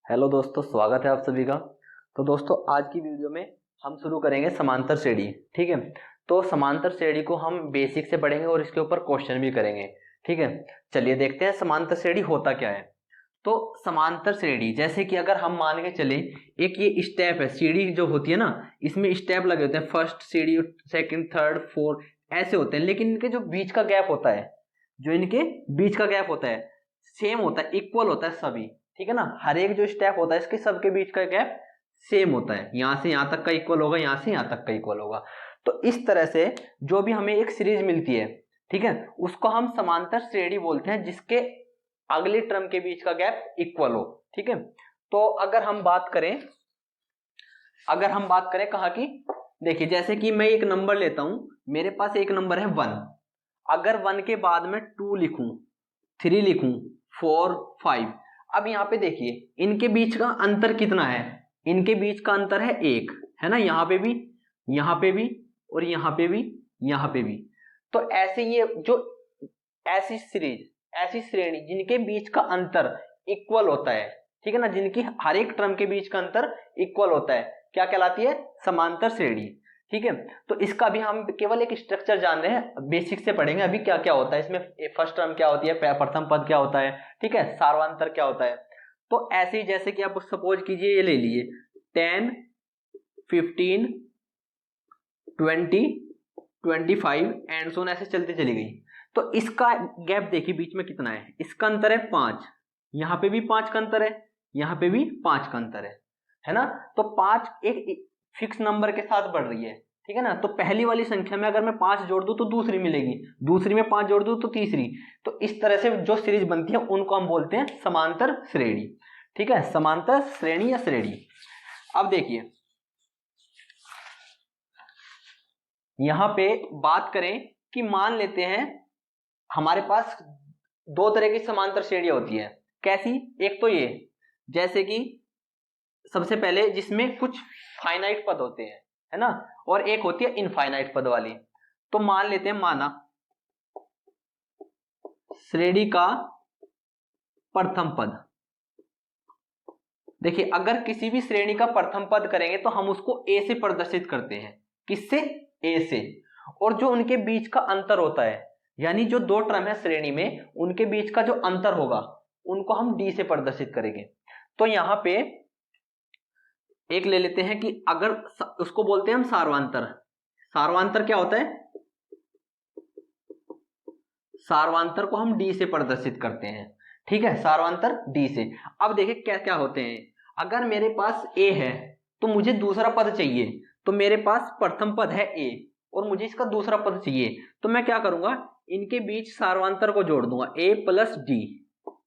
Hello दोस्तों, स्वागत है आप सभी का। तो दोस्तों, आज की वीडियो में हम शुरू करेंगे समांतर श्रेणी। ठीक है, तो समांतर श्रेणी को हम बेसिक से पढ़ेंगे और इसके ऊपर क्वेश्चन भी करेंगे। ठीक है, चलिए देखते हैं समांतर श्रेणी होता क्या है। तो समांतर श्रेणी जैसे कि अगर हम मान के चले, एक ये स्टेप है, सीढ़ी जो होती है ना, इसमें स्टेप लगे होते हैं, फर्स्ट सीढ़ी, सेकंड, थर्ड, फोर्थ, ऐसे होते हैं। लेकिन इनके जो बीच का गैप होता है, जो इनके बीच का गैप होता है, सेम होता है, इक्वल होता है सभी। ठीक है ना, हर एक जो स्टेप होता है इसके सबके बीच का गैप सेम होता है, यहां से यहां तक का इक्वल होगा, यहां से यहां तक का इक्वल होगा। तो इस तरह से जो भी हमें एक सीरीज मिलती है, ठीक है, उसको हम समांतर श्रेणी बोलते हैं, जिसके अगले टर्म के बीच का गैप इक्वल हो। ठीक है, तो अगर हम बात करें कहा कि देखिए, जैसे कि मैं एक नंबर लेता हूं, मेरे पास एक नंबर है 1। अगर 1 के बाद में 2 लिखूं, 3 लिखूं, 4, 5, अब यहां पे देखिए इनके बीच का अंतर कितना है। इनके बीच का अंतर है 1, है ना, यहां पे भी, यहां पे भी, और यहां पे भी, यहां पे भी। तो ऐसे ये जो ऐसी श्रेणी जिनके बीच का अंतर इक्वल होता है, ठीक है ना, जिनकी हर एक टर्म के बीच का अंतर इक्वल होता है, क्या कहलाती है? समांतर श्रेणी। ठीक है, तो इसका भी हम केवल एक स्ट्रक्चर जान रहे हैं, बेसिक से पढ़ेंगे अभी क्या क्या होता है इसमें। फर्स्ट टर्म क्या होती है, प्रथम पद क्या होता है, ठीक है, सार्वधातुक क्या होता है। तो ऐसे ही जैसे कि आप सपोज कीजिए, ये ले लीजिए 10, 15, 20, 25 एंड सो ऐसे चलते चली गई। तो इसका गैप देखिए बीच में कितना है, इसका अंतर है 5, यहां पे भी 5 का अंतर है, यहां पे भी 5 का अंतर है ना। तो 5 एक फिक्स नंबर के साथ बढ़ रही है, ठीक है ना। तो पहली वाली संख्या में अगर मैं 5 जोड़ दूं तो दूसरी मिलेगी, दूसरी में 5 जोड़ दूं तो तीसरी। तो इस तरह से जो सीरीज बनती है उनको हम बोलते हैं समांतर श्रेणी। ठीक है, समांतर श्रेणी या श्रेणी। अब देखिए यहां पे बात करें कि मान लेते हैं हमारे पास दो तरह की समांतर श्रेणियां होती है। कैसी? एक तो ये, जैसे कि सबसे पहले जिसमें कुछ फाइनाइट पद होते हैं, है ना, और एक होती है इनफाइनाइट पद वाली। तो मान लेते हैं, माना श्रेणी का प्रथम पद। देखिए, अगर किसी भी श्रेणी का प्रथम पद करेंगे तो हम उसको ए से प्रदर्शित करते हैं। किससे? ए से। और जो उनके बीच का अंतर होता है, यानी जो दो टर्म है श्रेणी में, उनके बीच का जो अंतर होगा उनको हम डी से प्रदर्शित करेंगे। तो यहां पे एक ले लेते हैं कि अगर उसको बोलते हैं हम सार्वधातुक। सार्वधातुक क्या होता है? सार्वधातुक को हम डी से प्रदर्शित करते हैं। ठीक है, सार्वधातुक डी से। अब देखिए क्या क्या होते हैं। अगर मेरे पास ए है तो मुझे दूसरा पद चाहिए, तो मेरे पास प्रथम पद है ए और मुझे इसका दूसरा पद चाहिए, तो मैं क्या करूंगा, इनके बीच सार्वधातुक को जोड़ दूंगा, ए प्लस डी।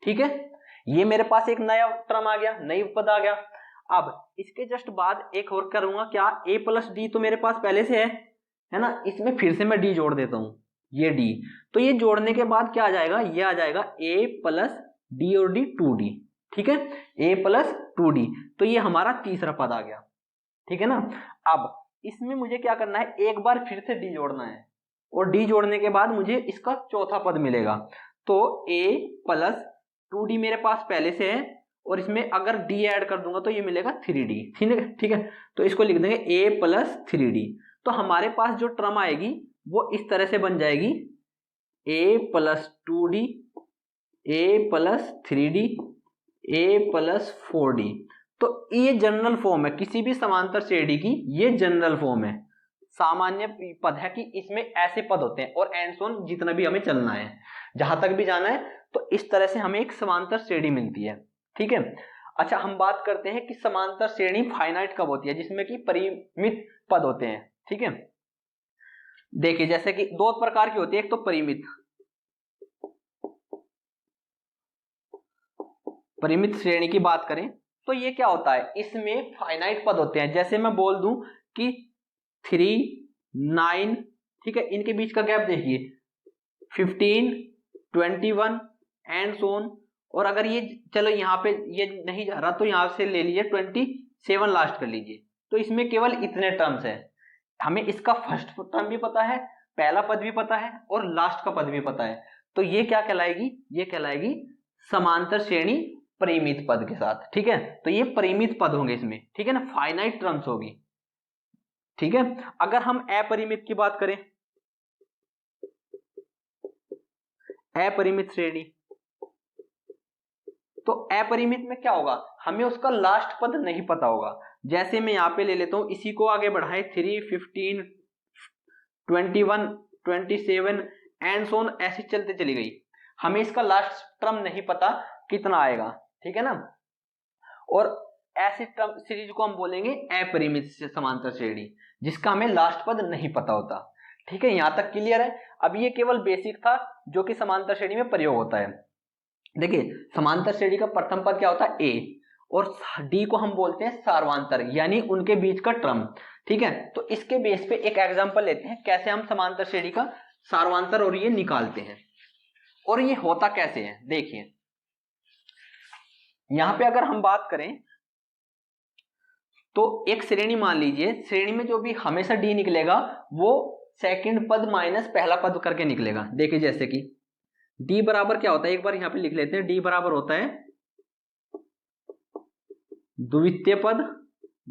ठीक है, ये मेरे पास एक नया टर्म आ गया, नई पद आ गया। अब इसके जस्ट बाद एक और करूंगा, क्या, ए प्लस डी तो मेरे पास पहले से है ना, इसमें फिर से मैं डी जोड़ देता हूं, ये डी। तो ये जोड़ने के बाद क्या आ जाएगा, ये आ जाएगा ए प्लस डी और डी 2d। ठीक है, ए प्लस 2d, तो ये हमारा तीसरा पद आ गया। ठीक है ना। अब इसमें मुझे क्या करना है, एक बार फिर से डी जोड़ना है, और डी जोड़ने के बाद मुझे इसका चौथा पद मिलेगा। तो ए प्लस 2d मेरे पास पहले से है, और इसमें अगर डी ऐड कर दूंगा तो ये मिलेगा 3d। ठीक है, तो इसको लिख देंगे ए प्लस 3d। तो हमारे पास जो टर्म आएगी वो इस तरह से बन जाएगी, ए प्लस 2d, ए प्लस 3d, ए प्लस 4d। तो ये जनरल फॉर्म है किसी भी समांतर श्रेणी की, ये जनरल फॉर्म है, सामान्य पद है कि इसमें ऐसे पद होते हैं, और एंड सोन जितना भी हमें चलना है, जहां तक भी जाना है। तो इस तरह से हमें एक समांतर श्रेणी मिलती है। ठीक है, अच्छा, हम बात करते हैं कि समांतर श्रेणी फाइनाइट कब होती है, जिसमें कि परिमित पद होते हैं। ठीक है, देखिए जैसे कि दो प्रकार की होती है, एक तो परिमित श्रेणी की बात करें तो ये क्या होता है, इसमें फाइनाइट पद होते हैं। जैसे मैं बोल दूं कि 3, 9, ठीक है, इनके बीच का गैप देखिए 15, 21 एंड सो ऑन। और अगर ये, चलो यहाँ पे ये नहीं जा रहा तो यहां से ले लीजिए 27 लास्ट कर लीजिए। तो इसमें केवल इतने टर्म्स है, हमें इसका फर्स्ट टर्म भी पता है, पहला पद भी पता है, और लास्ट का पद भी पता है। तो ये क्या कहलाएगी, ये कहलाएगी समांतर श्रेणी परिमित पद के साथ, ठीक है। तो ये परिमित पद होंगे इसमें, ठीक है ना, फाइनाइट टर्म्स होगी, ठीक है। अगर हम अपरिमित की बात करें, अपरिमित श्रेणी, तो अपरिमित में क्या होगा, हमें उसका लास्ट पद नहीं पता होगा। जैसे मैं यहां पे ले लेता हूं, इसी को आगे बढ़ाए 3, 15, 21, 27 एंड सो ऑन, ऐसे चलते चली गई, हमें इसका लास्ट टर्म नहीं पता कितना आएगा, ठीक है ना। और ऐसी टर्म सीरीज को हम बोलेंगे अपरिमित समांतर श्रेणी, जिसका हमें लास्ट पद नहीं पता होता, ठीक है। यहां तक क्लियर है। अब ये केवल बेसिक था जो कि समांतर श्रेणी में प्रयोग होता है। देखिए समांतर श्रेणी का प्रथम पद क्या होता है, ए, और डी को हम बोलते हैं सार्वांतर, यानी उनके बीच का टर्म, ठीक है। तो इसके बेस पे एक एग्जांपल लेते हैं कैसे हम समांतर श्रेणी का सार्वांतर और ये निकालते हैं, और ये होता कैसे है। देखिए यहां पे अगर हम बात करें तो एक श्रेणी मान लीजिए, श्रेणी में जो भी हमेशा डी निकलेगा वो सेकंड पद माइनस पहला पद करके निकलेगा। देखिए जैसे कि डी बराबर क्या होता है, एक बार यहां पे लिख लेते हैं, डी बराबर होता है द्वितीय पद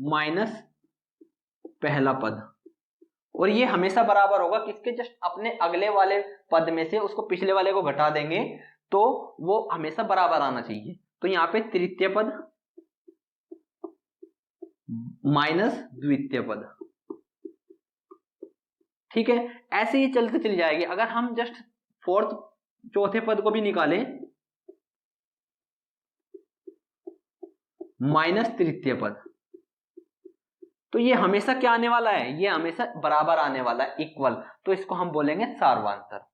माइनस पहला पद, और ये हमेशा बराबर होगा किसके, जस्ट अपने अगले वाले पद में से उसको पिछले वाले को घटा देंगे तो वो हमेशा बराबर आना चाहिए। तो यहां पे तृतीय पद माइनस द्वितीय पद, ठीक है, ऐसे ही चलते चली जाएगी। अगर हम जस्ट फोर्थ चौथे पद को भी निकालें, माइनस तृतीय पद, तो ये हमेशा क्या आने वाला है, ये हमेशा बराबर आने वाला है, इक्वल, तो इसको हम बोलेंगे सार्वांतर,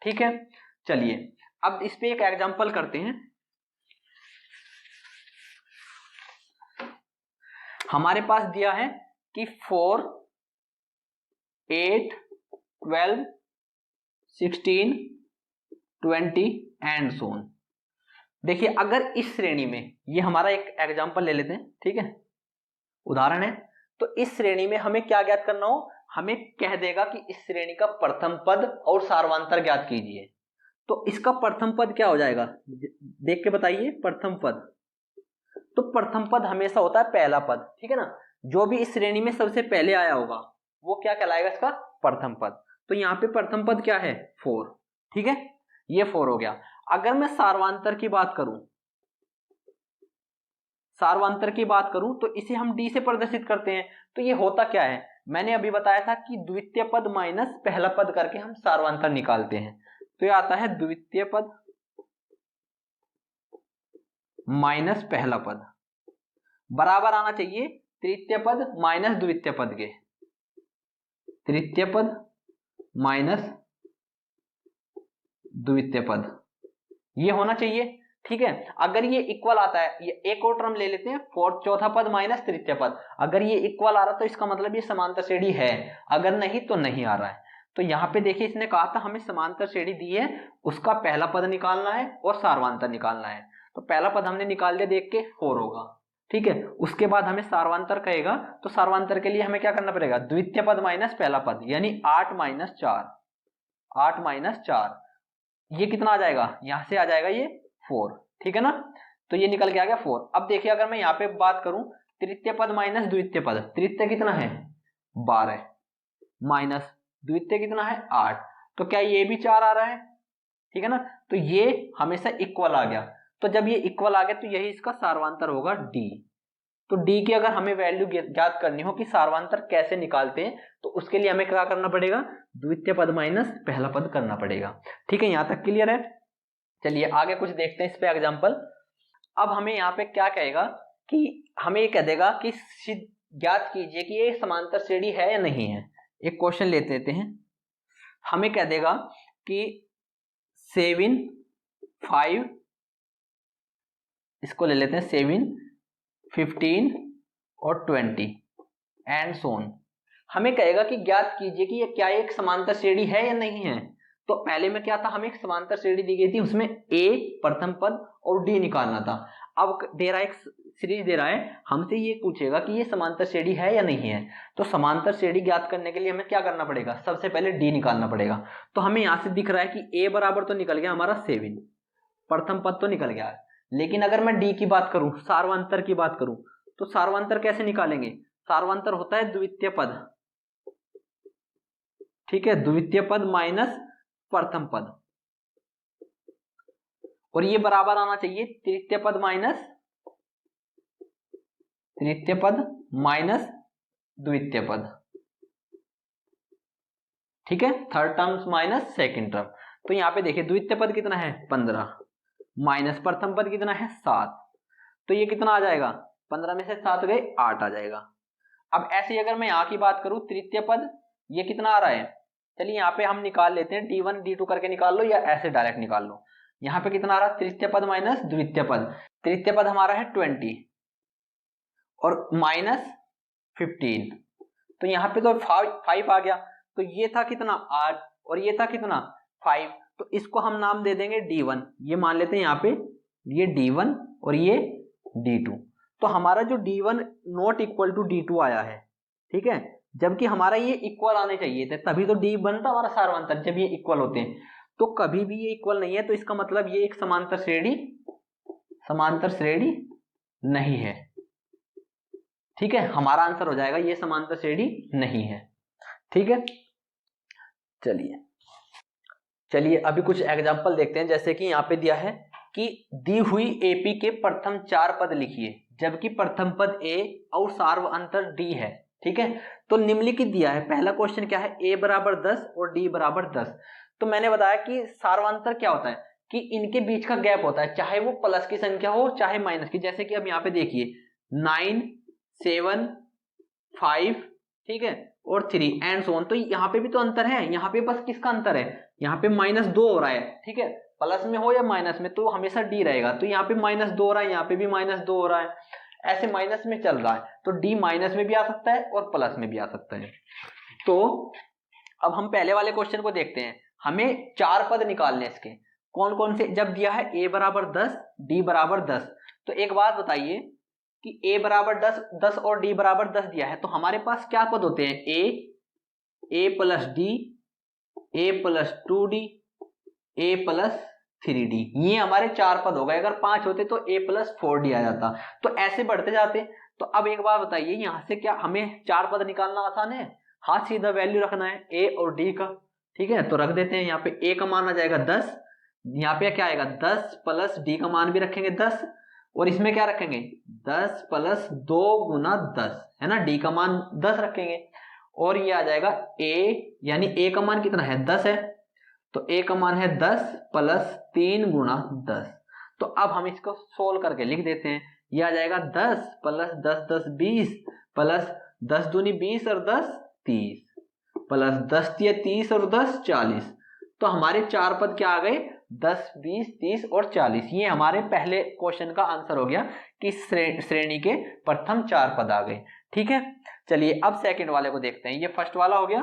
ठीक है। चलिए अब इस पे एक एग्जांपल करते हैं। हमारे पास दिया है कि 4, 8, 12, 16, 20 एंड सो ऑन। देखिए अगर इस श्रेणी में, ये हमारा एक एग्जांपल ले लेते हैं, ठीक है, उदाहरण है। तो इस श्रेणी में हमें क्या ज्ञात करना हो, हमें कह देगा कि इस श्रेणी का प्रथम पद और सार्वांतर ज्ञात कीजिए। तो इसका प्रथम पद क्या हो जाएगा, देख के बताइए। प्रथम पद, तो प्रथम पद हमेशा होता है पहला पद, ठीक है ना, जो भी इस श्रेणी में सबसे पहले आया होगा वो क्या कहलाएगा, इसका प्रथम पद। तो यहाँ पे प्रथम पद क्या है, 4, ठीक है, ये 4 हो गया। अगर मैं सार्वांतर की बात करूं, सार्वांतर की बात करूं तो इसे हम डी से प्रदर्शित करते हैं। तो ये होता क्या है, मैंने अभी बताया था कि द्वितीय पद माइनस पहला पद करके हम सार्वांतर निकालते हैं। तो ये आता है द्वितीय पद माइनस पहला पद, बराबर आना चाहिए तृतीय पद माइनस द्वितीय पद के, तृतीय पद माइनस द्वितीय पद, ये होना चाहिए, ठीक है। अगर ये इक्वल आता है, ये एक और टर्म ले लेते हैं, फोर्थ चौथा पद माइनस तृतीय पद, अगर ये इक्वल आ रहा तो इसका मतलब ये समांतर श्रेणी है, अगर नहीं तो नहीं आ रहा है। तो यहाँ पे देखिए इसने कहा था हमें समांतर श्रेणी दी है, उसका पहला पद निकालना है और सार्वांतर निकालना है। तो पहला पद हमने निकाल दिया, देख के 4 होगा, ठीक है। उसके बाद हमें सार्वांतर कहेगा, तो सार्वांतर के लिए हमें क्या करना पड़ेगा, द्वितीय पद माइनस पहला पद, यानी 8 माइनस 4, 8 माइनस 4, ये कितना आ जाएगा, यहां से आ जाएगा ये 4, ठीक है ना। तो ये निकल के आ गया 4। अब देखिए अगर मैं यहाँ पे बात करूं, तृतीय पद माइनस द्वितीय पद, तृतीय कितना है 12 माइनस द्वितीय कितना है 8, तो क्या ये भी 4 आ रहा है, ठीक है ना। तो ये हमेशा इक्वल आ गया, तो जब ये इक्वल आ गया तो यही इसका सार्वांतर होगा डी। तो डी की अगर हमें वैल्यू ज्ञात करनी हो कि सार्वांतर कैसे निकालते हैं, तो उसके लिए हमें क्या करना पड़ेगा, द्वितीय पद माइनस पहला पद करना पड़ेगा, ठीक है। यहां तक क्लियर है। चलिए आगे कुछ देखते हैं इस पे एग्जांपल। अब हमें यहाँ पे क्या कहेगा कि हमें ये कह देगा कि ज्ञात कीजिए कि ये समांतर श्रेणी है या नहीं है। एक क्वेश्चन लेते हैं, हमें कह देगा कि 7, 5, इसको ले लेते हैं 7, 15 और 20 एंड सो ऑन। हमें कहेगा कि ज्ञात कीजिए कि ये क्या एक समांतर श्रेणी है या नहीं है। तो पहले में क्या था, हमें एक समांतर श्रेणी दी गई थी, उसमें ए प्रथम पद और डी निकालना था। अब दे रहा है एक सीरीज दे रहा है, हमसे ये पूछेगा कि ये समांतर श्रेणी है या नहीं है। तो समांतर श्रेणी ज्ञात करने के लिए हमें क्या करना पड़ेगा, सबसे पहले डी निकालना पड़ेगा। तो हमें यहां से दिख रहा है कि ए बराबर तो निकल गया हमारा 7, प्रथम पद तो निकल गया, लेकिन अगर मैं डी की बात करूं, सार्वंतर की बात करूं, तो सार्वंतर कैसे निकालेंगे? सार्वंतर होता है द्वितीय पद, ठीक है, द्वितीय पद माइनस प्रथम पद, और ये बराबर आना चाहिए तृतीय पद माइनस द्वितीय पद, ठीक है, third term minus second term. तो यहाँ पे देखिए द्वितीय पद कितना है 15 माइनस प्रथम पद कितना है 7, तो ये कितना आ जाएगा, 15 में से 7 गए 8 आ जाएगा। अब ऐसे ही अगर मैं यहाँ की बात करूं तृतीय पद, ये कितना आ रहा है, चलिए यहाँ पे हम निकाल लेते हैं, D1 D2 करके निकाल लो या ऐसे डायरेक्ट निकाल लो। यहाँ पे कितना आ रहा है, तृतीय पद माइनस द्वितीय पद, तृतीय पद हमारा है 20 और माइनस 15, तो यहाँ पे तो 5 आ गया, तो ये था कितना 8 और ये था कितना 5, तो इसको हम नाम दे देंगे D1, ये मान लेते हैं यहाँ पे ये D1 और ये D2। तो हमारा जो D1 not equal to D2 आया है, ठीक है, जबकि हमारा ये इक्वल आने चाहिए थे, तभी तो D बनता हमारा सार्वंतर, जब ये इक्वल होते हैं। तो कभी भी ये इक्वल नहीं है, तो इसका मतलब ये एक समांतर श्रेणी नहीं है, ठीक है, हमारा आंसर हो जाएगा ये समांतर श्रेणी नहीं है, ठीक है। चलिए अभी कुछ एग्जांपल देखते हैं, जैसे कि यहाँ पे दिया है कि दी हुई एपी के प्रथम 4 पद लिखिए, जबकि प्रथम पद ए और सार्वअंतर डी है, ठीक है। तो निम्नलिखित दिया है, पहला क्वेश्चन क्या है, ए बराबर 10 और डी बराबर 10। तो मैंने बताया कि सार्वअंतर क्या होता है कि इनके बीच का गैप होता है, चाहे वो प्लस की संख्या हो चाहे माइनस की, जैसे कि अब यहाँ पे देखिए 9 7 5, ठीक है, और 3 एंड सो ऑन। तो यहाँ पे भी तो अंतर है, यहाँ पे बस किसका अंतर है, यहाँ पे -2 हो रहा है, ठीक है, प्लस में हो या माइनस में तो हमेशा डी रहेगा, तो यहाँ पे -2 हो रहा है, यहाँ पे भी -2 हो रहा है, ऐसे माइनस में चल रहा है, तो डी माइनस में भी आ सकता है और प्लस में भी आ सकता है। तो अब हम पहले वाले क्वेश्चन को देखते हैं, हमें 4 पद निकालने इसके, कौन कौन से, जब दिया है a बराबर 10 d बराबर 10, तो एक बात बताइए कि a बराबर 10 और d बराबर 10 दिया है, तो हमारे पास क्या पद होते हैं, a plus d, a plus 2d, a plus 3d, ये हमारे 4 पद हो गए। अगर 5 होते तो a प्लस 4d आ जाता, तो ऐसे बढ़ते जाते। तो अब एक बात बताइए, यहां से क्या हमें 4 पद निकालना आसान है, हाँ, सीधा वैल्यू रखना है a और d का, ठीक है, तो रख देते हैं। यहाँ पे a का मान आ जाएगा 10, यहाँ पे क्या आएगा 10 प्लस d का मान भी रखेंगे 10, और इसमें क्या रखेंगे 10 प्लस 2 गुना 10, है ना, d का मान 10 रखेंगे, और ये आ जाएगा a, यानी a का मान कितना है 10 है, तो a का मान है 10 प्लस 3 गुना 10। तो अब हम इसको सोल्व करके लिख देते हैं, ये आ जाएगा 10 प्लस 10 10 20 प्लस 10 दूनी 20 और 10 30 प्लस 10 तिया 30 और 10 40। तो हमारे 4 पद क्या आ गए 10 20 30 और 40। ये हमारे पहले क्वेश्चन का आंसर हो गया कि श्रेणी के प्रथम 4 पद आ गए, ठीक है। चलिए अब सेकंड वाले को देखते हैं, ये फर्स्ट वाला हो गया,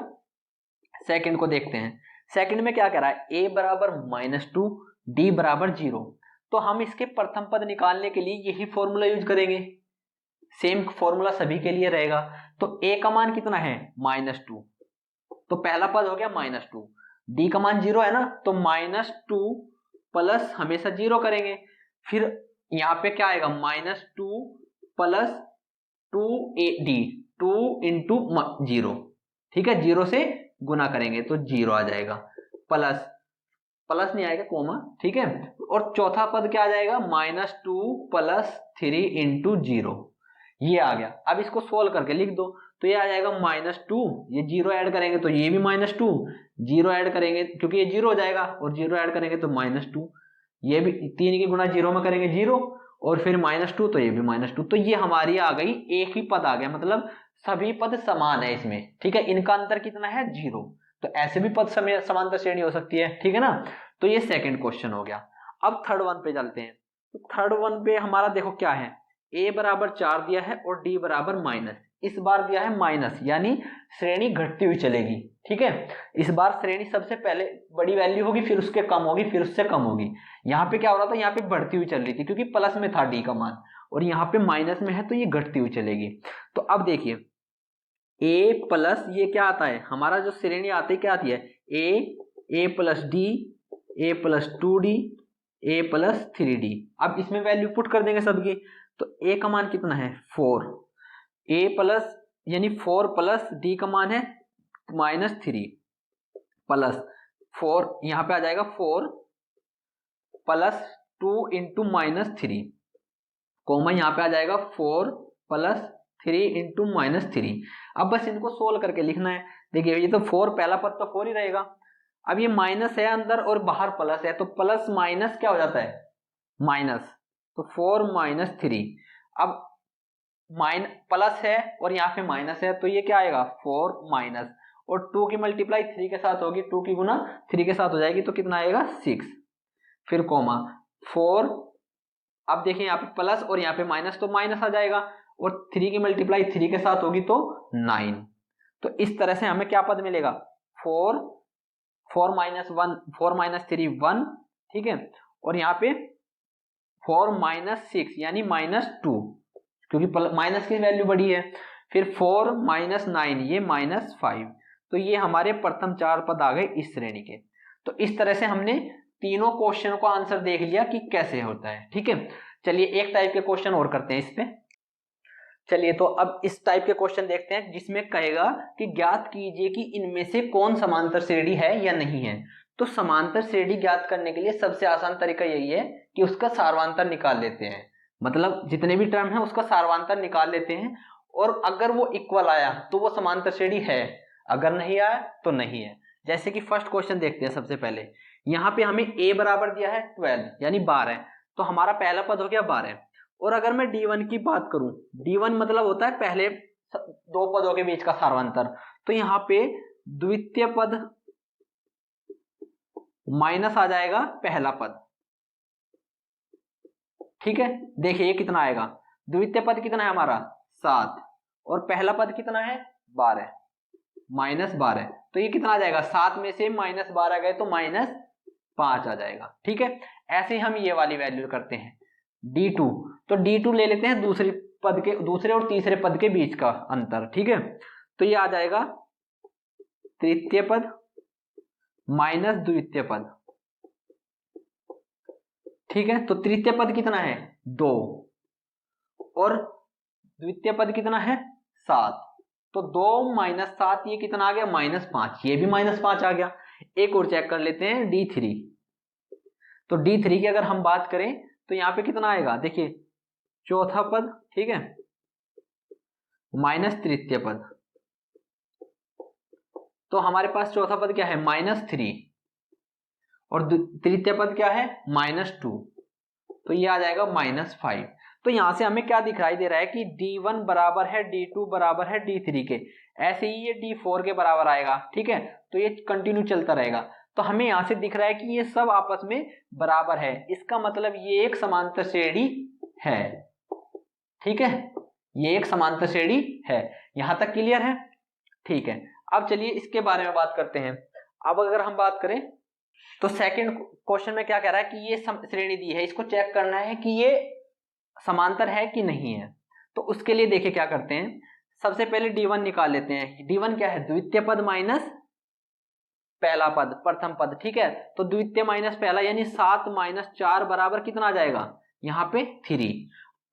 सेकंड को देखते हैं। सेकंड में क्या कह रहा है, a बराबर -2 d बराबर 0। तो हम इसके प्रथम पद निकालने के लिए यही फॉर्मूला यूज करेंगे, सेम फॉर्मूला सभी के लिए रहेगा। तो a का मान कितना है -2, तो पहला पद हो गया -2, d का मान 0 है ना, तो -2 प्लस हमेशा 0 करेंगे, फिर यहाँ पे क्या आएगा -2 प्लस 2d, 2 इंटू 0, ठीक है, 0 से गुना करेंगे तो 0 आ जाएगा, प्लस नहीं आएगा कोमा, ठीक है। और चौथा पद क्या आ जाएगा -2 प्लस 3 इंटू 0, ये आ गया। अब इसको सोल्व करके लिख दो, तो ये आ जाएगा -2, ये 0 ऐड करेंगे तो ये भी -2, 0 ऐड करेंगे क्योंकि ये 0 हो जाएगा, और 0 ऐड करेंगे तो -2, ये भी 3 की गुना 0 में करेंगे 0, और फिर -2 तो ये भी -2, तो ये हमारी आ गई, एक ही पद आ गया, मतलब सभी पद समान है इसमें, ठीक है, इनका अंतर कितना है 0। तो ऐसे भी पद समांतर श्रेणी हो सकती है, ठीक है ना। तो ये सेकंड क्वेश्चन हो गया। अब थर्ड वन पे चलते हैं। तो थर्ड वन पे हमारा देखो क्या है, a बराबर 4 दिया है और d बराबर माइनस, इस बार दिया है माइनस, यानी श्रेणी घटती हुई चलेगी, ठीक है। इस बार श्रेणी सबसे पहले बड़ी वैल्यू होगी, फिर उसके कम होगी, फिर उससे कम होगी। यहाँ पे क्या हो रहा था, यहाँ पे बढ़ती हुई चल रही थी क्योंकि प्लस में था d का मान, और यहाँ पे माइनस में है तो ये घटती हुई चलेगी। तो अब देखिए a प्लस ये क्या आता है, हमारा जो श्रेणी आती है क्या आती है, a plus d, a plus 2d, a plus 3d। अब इसमें वैल्यू पुट कर देंगे सबकी, तो a का मान कितना है 4, a प्लस यानी 4 प्लस d का मान है -3 प्लस 4, यहाँ पे आ जाएगा 4 प्लस 2 इंटू -3, कोमा यहाँ पे आ जाएगा 4 प्लस 3 इंटू -3। अब बस इनको सोल्व करके लिखना है। देखिए ये तो 4, पहला पद तो 4 ही रहेगा। अब ये माइनस है अंदर और बाहर प्लस है, तो प्लस माइनस क्या हो जाता है माइनस, तो 4 - 3। अब प्लस है और यहाँ पे माइनस है, तो ये क्या आएगा 4 माइनस, और 2 की मल्टीप्लाई 3 के साथ होगी, 2 की गुना 3 के साथ हो जाएगी, तो कितना आएगा 6, फिर कोमा 4। अब देखिए यहाँ पे प्लस और यहाँ पे माइनस, तो माइनस आ जाएगा, और 3 की मल्टीप्लाई 3 के साथ होगी तो 9। तो इस तरह से हमें क्या पद मिलेगा 4 - 1, 4 - 3 1, ठीक है, और यहाँ पे 4 - 6 यानी -2, क्योंकि माइनस की वैल्यू बड़ी है, फिर 4 - 9 ये -5। तो ये हमारे प्रथम 4 पद आ गए इस श्रेणी के। तो इस तरह से हमने तीनों क्वेश्चन का आंसर देख लिया कि कैसे होता है, ठीक है। चलिए एक टाइप के क्वेश्चन और करते हैं इस पे। चलिए तो अब इस टाइप के क्वेश्चन देखते हैं जिसमें कहेगा कि ज्ञात कीजिए कि इनमें से कौन समांतर श्रेणी है या नहीं है। तो समांतर श्रेणी ज्ञात करने के लिए सबसे आसान तरीका यही है कि उसका सार्वधांतर निकाल लेते हैं, मतलब जितने भी टर्म है उसका सार्वधांतर निकाल लेते हैं, और अगर वो इक्वल आया तो वो समांतर श्रेणी है, अगर नहीं आया तो नहीं है। जैसे कि फर्स्ट क्वेश्चन देखते हैं सबसे पहले। यहाँ पे हमें a बराबर दिया है 12 यानी 12, तो हमारा पहला पद हो गया 12। और अगर मैं d1 की बात करूं, d1 मतलब होता है पहले दो पदों के बीच का सार्वधांतर, तो यहाँ पे द्वितीय पद माइनस आ जाएगा पहला पद, ठीक है। देखिए ये कितना आएगा, द्वितीय पद कितना है हमारा 7 और पहला पद कितना है 12, -12, तो ये कितना आ जाएगा 7 में से -12 गए तो -5 आ जाएगा, ठीक है। ऐसे ही हम ये वाली वैल्यू करते हैं d2, तो d2 ले लेते हैं दूसरे और तीसरे पद के बीच का अंतर, ठीक है। तो ये आ जाएगा तृतीय पद माइनस द्वितीय पद, ठीक है। तो तृतीय पद कितना है 2 और द्वितीय पद कितना है 7, तो 2 - 7 ये कितना आ गया -5, ये भी -5 आ गया। एक और चेक कर लेते हैं d3, तो d3 की अगर हम बात करें तो यहाँ पे कितना आएगा, देखिए चौथा पद, ठीक है, माइनस तृतीय पद, तो हमारे पास चौथा पद क्या है -3 और तृतीय पद क्या है -2, तो ये आ जाएगा -5। तो यहां से हमें क्या दिखाई दे रहा है कि d1 बराबर है d2 बराबर है d3 के, ऐसे ही ये d4 के बराबर आएगा, ठीक है। तो ये कंटिन्यू चलता रहेगा, तो हमें यहां से दिख रहा है कि ये सब आपस में बराबर है, इसका मतलब ये एक समांतर श्रेणी है, ठीक है, ये एक समांतर श्रेणी है। यहां तक क्लियर है, ठीक है। अब चलिए इसके बारे में बात करते हैं। अब अगर हम बात करें तो सेकंड क्वेश्चन में क्या कह रहा है कि ये श्रेणी दी है, इसको चेक करना है कि ये समांतर है कि नहीं है। तो उसके लिए देखिए क्या करते हैं, सबसे पहले d1 निकाल लेते हैं। d1 क्या है द्वितीय पद माइनस पहला पद, प्रथम पद, ठीक है। तो द्वितीय माइनस पहला यानी 7 - 4 बराबर कितना आ जाएगा यहाँ पे 3।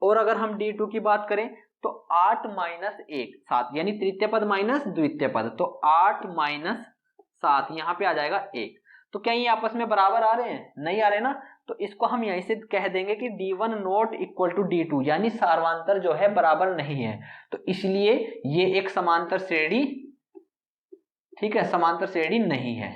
और अगर हम d2 की बात करें तो 8 - 1 7 यानी तृतीय पद माइनस द्वितीय पद, तो 8 - 7 यहाँ पे आ जाएगा 1। तो क्या ये आपस में बराबर आ रहे हैं, नहीं आ रहे ना, तो इसको हम यहीं से कह देंगे कि d1 not equal to d2 यानी सार्वधांतर जो है बराबर नहीं है, तो इसलिए ये एक समांतर श्रेणी, ठीक है, समांतर श्रेणी नहीं है।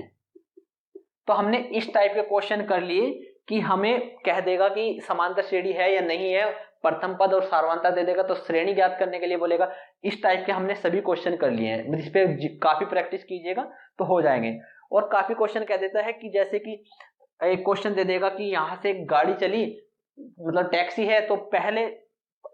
तो हमने इस टाइप के क्वेश्चन कर लिए कि हमें कह देगा कि समांतर श्रेणी है या नहीं है, प्रथम पद और सार्वधांतर दे देगा, तो श्रेणी ज्ञात करने के लिए बोलेगा। इस टाइप के हमने सभी क्वेश्चन कर लिए हैं, इस पे काफी प्रैक्टिस कीजिएगा तो हो जाएंगे। और काफी क्वेश्चन कह देता है कि जैसे कि एक क्वेश्चन दे देगा कि यहाँ से गाड़ी चली, मतलब टैक्सी है, तो पहले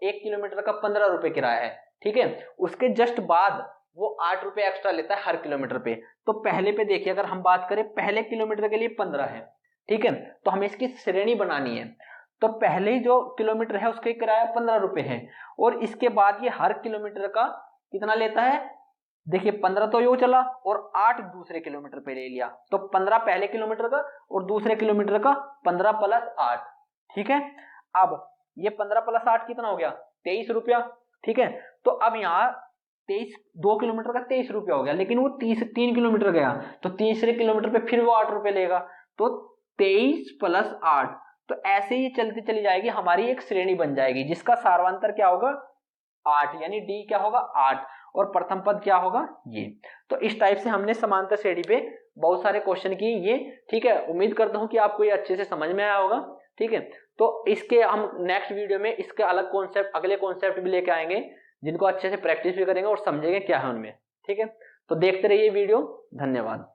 1 किलोमीटर का 15 रुपए किराया है, ठीक है, उसके जस्ट बाद वो 8 रुपए एक्स्ट्रा लेता है हर किलोमीटर पे। तो पहले पे देखिए अगर हम बात करें पहले किलोमीटर के लिए 15 है, ठीक है, तो हमें इसकी श्रेणी बनानी है। तो पहले ही जो किलोमीटर है उसके किराया 15 रुपए है, और इसके बाद ये हर किलोमीटर का कितना लेता है देखिए 15 तो यूं चला और 8 दूसरे किलोमीटर पे ले लिया, तो 15 पहले किलोमीटर का और दूसरे किलोमीटर का 15 प्लस 8। ठीक है, अब ये 15 प्लस 8 कितना हो गया, 23 रुपया। ठीक है, तो अब यहाँ 23, 2 किलोमीटर का 23 रुपया हो गया, लेकिन वो 3 किलोमीटर गया तो तीसरे किलोमीटर पे फिर वो 8 रुपये लेगा, तो 23 प्लस 8। तो ऐसे ही चलती चली जाएगी, हमारी एक श्रेणी बन जाएगी जिसका सार्वंतर क्या होगा 8, यानी डी क्या होगा 8, और प्रथम पद क्या होगा ये। तो इस टाइप से हमने समांतर श्रेणी पे बहुत सारे क्वेश्चन किए ये। ठीक है, उम्मीद करता हूं कि आपको ये अच्छे से समझ में आया होगा। ठीक है, तो इसके हम नेक्स्ट वीडियो में इसके अलग कॉन्सेप्ट, अगले कॉन्सेप्ट भी लेके आएंगे जिनको अच्छे से प्रैक्टिस भी करेंगे और समझेंगे क्या है उनमें। ठीक है, तो देखते रहिए वीडियो। धन्यवाद।